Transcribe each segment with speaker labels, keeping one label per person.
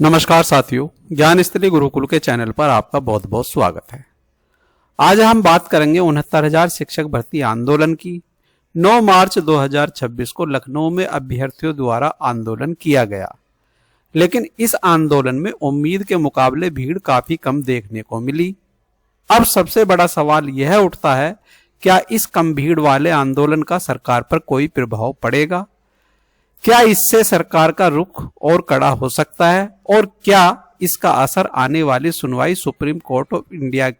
Speaker 1: नमस्कार साथियों, ज्ञान स्त्री गुरुकुल के चैनल पर आपका बहुत बहुत स्वागत है। आज हम बात करेंगे 69,000 शिक्षक भर्ती आंदोलन की। 9 मार्च 2026 को लखनऊ में अभ्यर्थियों द्वारा आंदोलन किया गया, लेकिन इस आंदोलन में उम्मीद के मुकाबले भीड़ काफी कम देखने को मिली। अब सबसे बड़ा सवाल यह उठता है, क्या इस कम भीड़ वाले आंदोलन का सरकार पर कोई प्रभाव पड़ेगा? क्या इससे सरकार का रुख और कड़ा हो सकता है और क्या इसका असर आने वाली सुनवाई सुप्रीम कोर्ट ऑफ इंडिया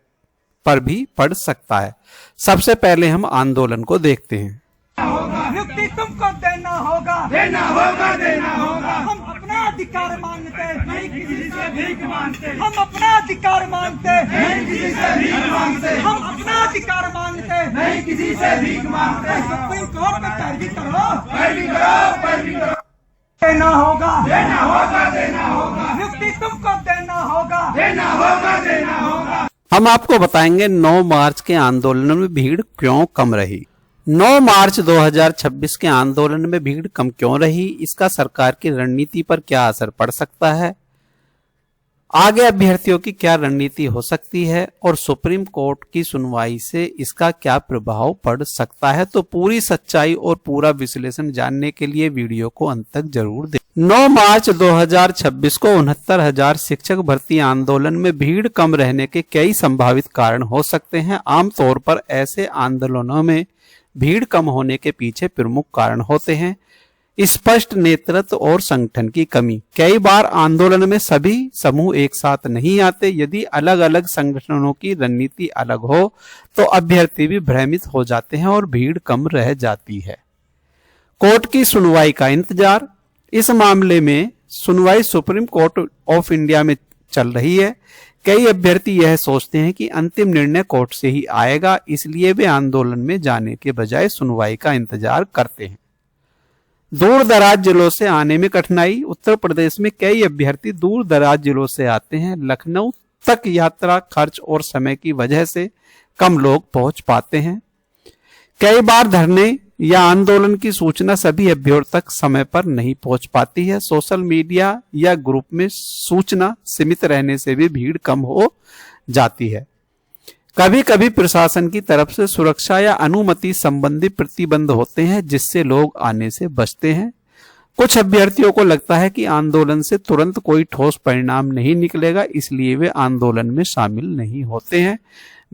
Speaker 1: पर भी पड़ सकता है? सबसे पहले हम आंदोलन को देखते हैं।
Speaker 2: नियुक्ति तुमको देना होगा, देना होगा, देना होगा। हम अपना अधिकार मांगते नहीं किसी से भीख मांगते, हम अपना अधिकार मांगते नहीं किसी से भीख मांगते, हम अपना अधिकार मांगते नहीं किसी से भीख मांगते। सुप्रीम कोर्ट में पैरवी करो, पैरवी करो, पैरवी करो। देना होगा, देना होगा, देना होगा। नियुक्ति तुमको देना होगा, देना होगा, देना होगा।
Speaker 1: हम आपको बताएंगे 9 मार्च के आंदोलन में भीड़ क्यों कम रही। 9 मार्च 2026 के आंदोलन में भीड़ कम क्यों रही, इसका सरकार की रणनीति पर क्या असर पड़ सकता है, आगे अभ्यर्थियों की क्या रणनीति हो सकती है और सुप्रीम कोर्ट की सुनवाई से इसका क्या प्रभाव पड़ सकता है। तो पूरी सच्चाई और पूरा विश्लेषण जानने के लिए वीडियो को अंत तक जरूर देखें। 9 मार्च 2026 को 69,000 शिक्षक भर्ती आंदोलन में भीड़ कम रहने के कई संभावित कारण हो सकते हैं। आमतौर पर ऐसे आंदोलनों में भीड़ कम होने के पीछे प्रमुख कारण होते हैं स्पष्ट नेतृत्व और संगठन की कमी। कई बार आंदोलन में सभी समूह एक साथ नहीं आते। यदि अलग अलग संगठनों की रणनीति अलग हो तो अभ्यर्थी भी भ्रमित हो जाते हैं और भीड़ कम रह जाती है। कोर्ट की सुनवाई का इंतजार। इस मामले में सुनवाई सुप्रीम कोर्ट ऑफ इंडिया में चल रही है। कई अभ्यर्थी यह सोचते हैं कि अंतिम निर्णय कोर्ट से ही आएगा, इसलिए वे आंदोलन में जाने के बजाय सुनवाई का इंतजार करते हैं। दूर दराज जिलों से आने में कठिनाई। उत्तर प्रदेश में कई अभ्यर्थी दूर दराज जिलों से आते हैं। लखनऊ तक यात्रा खर्च और समय की वजह से कम लोग पहुंच पाते हैं। कई बार धरने या आंदोलन की सूचना सभी अभ्यर्थियों तक समय पर नहीं पहुंच पाती है। सोशल मीडिया या ग्रुप में सूचना सीमित रहने से भी भीड़ कम हो जाती है। कभी कभी प्रशासन की तरफ से सुरक्षा या अनुमति संबंधी प्रतिबंध होते हैं, जिससे लोग आने से बचते हैं। कुछ अभ्यर्थियों को लगता है कि आंदोलन से तुरंत कोई ठोस परिणाम नहीं निकलेगा, इसलिए वे आंदोलन में शामिल नहीं होते हैं।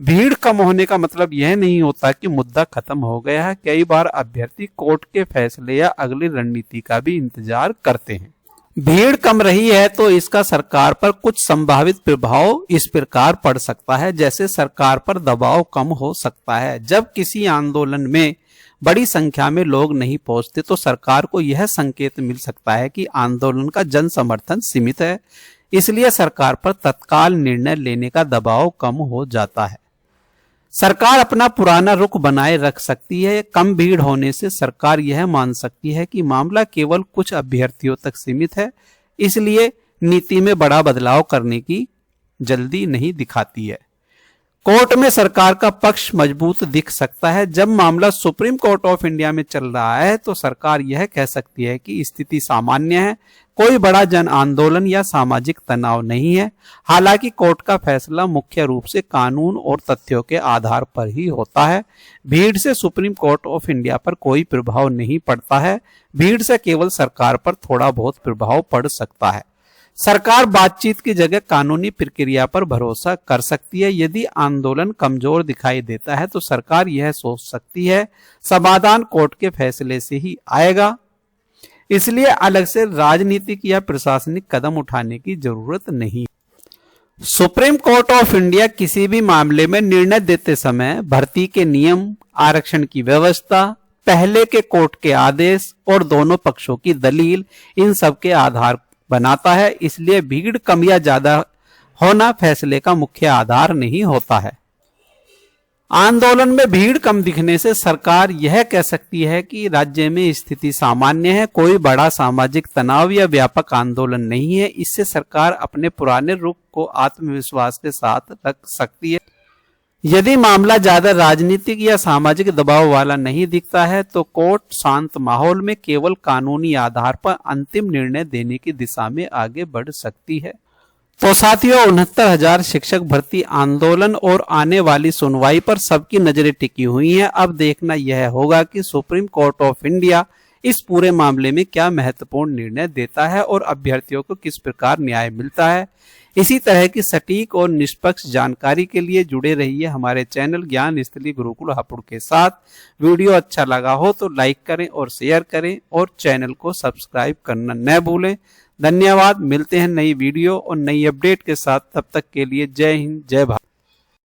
Speaker 1: भीड़ कम होने का मतलब यह नहीं होता कि मुद्दा खत्म हो गया है। कई बार अभ्यर्थी कोर्ट के फैसले या अगली रणनीति का भी इंतजार करते हैं। भीड़ कम रही है तो इसका सरकार पर कुछ संभावित प्रभाव इस प्रकार पड़ सकता है, जैसे सरकार पर दबाव कम हो सकता है। जब किसी आंदोलन में बड़ी संख्या में लोग नहीं पहुंचते तो सरकार को यह संकेत मिल सकता है कि आंदोलन का जन समर्थन सीमित है, इसलिए सरकार पर तत्काल निर्णय लेने का दबाव कम हो जाता है। सरकार अपना पुराना रुख बनाए रख सकती है। कम भीड़ होने से सरकार यह मान सकती है कि मामला केवल कुछ अभ्यर्थियों तक सीमित है, इसलिए नीति में बड़ा बदलाव करने की जल्दी नहीं दिखाती है। कोर्ट में सरकार का पक्ष मजबूत दिख सकता है। जब मामला सुप्रीम कोर्ट ऑफ इंडिया में चल रहा है तो सरकार यह कह सकती है कि स्थिति सामान्य है, कोई बड़ा जन आंदोलन या सामाजिक तनाव नहीं है। हालांकि कोर्ट का फैसला मुख्य रूप से कानून और तथ्यों के आधार पर ही होता है। भीड़ से सुप्रीम कोर्ट ऑफ इंडिया पर कोई प्रभाव नहीं पड़ता है। भीड़ से केवल सरकार पर थोड़ा बहुत प्रभाव पड़ सकता है। सरकार बातचीत की जगह कानूनी प्रक्रिया पर भरोसा कर सकती है। यदि आंदोलन कमजोर दिखाई देता है तो सरकार यह सोच सकती है समाधान कोर्ट के फैसले से ही आएगा, इसलिए अलग से राजनीतिक या प्रशासनिक कदम उठाने की जरूरत नहीं। सुप्रीम कोर्ट ऑफ इंडिया किसी भी मामले में निर्णय देते समय भर्ती के नियम, आरक्षण की व्यवस्था, पहले के कोर्ट के आदेश और दोनों पक्षों की दलील, इन सब के आधार बनाता है। इसलिए भीड़ कम या ज्यादा होना फैसले का मुख्य आधार नहीं होता है। आंदोलन में भीड़ कम दिखने से सरकार यह कह सकती है कि राज्य में स्थिति सामान्य है, कोई बड़ा सामाजिक तनाव या व्यापक आंदोलन नहीं है। इससे सरकार अपने पुराने रुख को आत्मविश्वास के साथ रख सकती है। यदि मामला ज्यादा राजनीतिक या सामाजिक दबाव वाला नहीं दिखता है तो कोर्ट शांत माहौल में केवल कानूनी आधार पर अंतिम निर्णय देने की दिशा में आगे बढ़ सकती है। तो साथियों, 69,000 शिक्षक भर्ती आंदोलन और आने वाली सुनवाई पर सबकी नजरें टिकी हुई हैं। अब देखना यह होगा कि सुप्रीम कोर्ट ऑफ इंडिया इस पूरे मामले में क्या महत्वपूर्ण निर्णय देता है और अभ्यर्थियों को किस प्रकार न्याय मिलता है। इसी तरह की सटीक और निष्पक्ष जानकारी के लिए जुड़े रहिए हमारे चैनल ज्ञान स्थली गुरुकुल हापुड़ के साथ। वीडियो अच्छा लगा हो तो लाइक करें और शेयर करें और चैनल को सब्सक्राइब करना न भूलें। धन्यवाद। मिलते हैं नई वीडियो और नई अपडेट के साथ। तब तक के लिए जय हिंद, जय भारत।